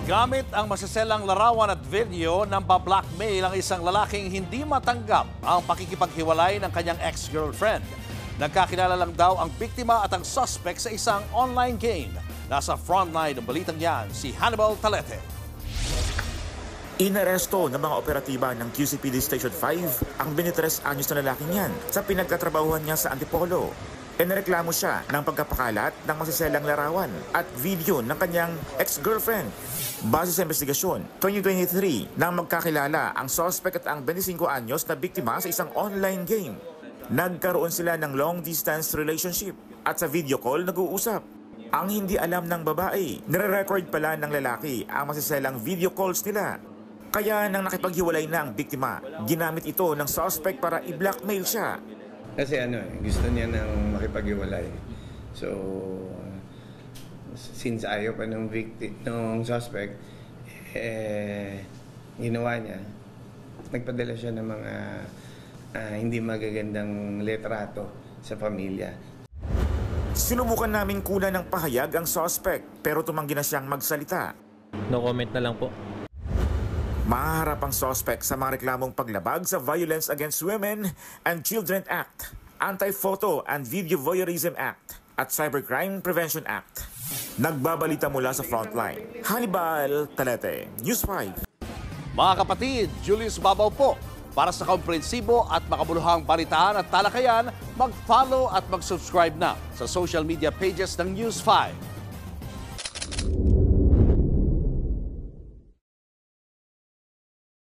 Gamit ang masaselang larawan at video nang ba-blackmail ang isang lalaking hindi matanggap ang pakikipaghiwalay ng kanyang ex-girlfriend. Nagkakilala lang daw ang biktima at ang suspect sa isang online game. Nasa frontline ng balitang yan si Hannibal Talete. Inaresto ng mga operatiba ng QCPD Station 5 ang 23 anyos na lalaking yan sa pinagkatrabahuhan niya sa Antipolo. Inireklamo siya ng pagkapakalat ng masaselang larawan at video ng kanyang ex-girlfriend. Base sa investigasyon, 2023 nang magkakilala ang suspect at ang 25 anyos na biktima sa isang online game. Nagkaroon sila ng long-distance relationship at sa video call nag-uusap. Ang hindi alam ng babae, nire-record pala ng lalaki ang masaselang video calls nila. Kaya nang nakipaghiwalay na ang biktima, ginamit ito ng suspect para i-blackmail siya. Kasi gusto niya nang makipag-iwalay. So, since ayaw pa ng suspect, ginawa niya, nagpadala siya ng mga hindi magagandang letrato sa pamilya. Sinubukan namin kunan ng pahayag ang suspect, pero tumanggi na siyang magsalita. No comment na lang po. Mahaharap ang suspect sa mga reklamong paglabag sa Violence Against Women and Children Act, Anti-Photo and Video Voyeurism Act, at Cybercrime Prevention Act. Nagbabalita mula sa Frontline. Hannibal Talete, News 5. Mga kapatid, Julius Babaw po. Para sa komprehensibo at makabuluhang balitaan at talakayan, mag-follow at mag-subscribe na sa social media pages ng News 5.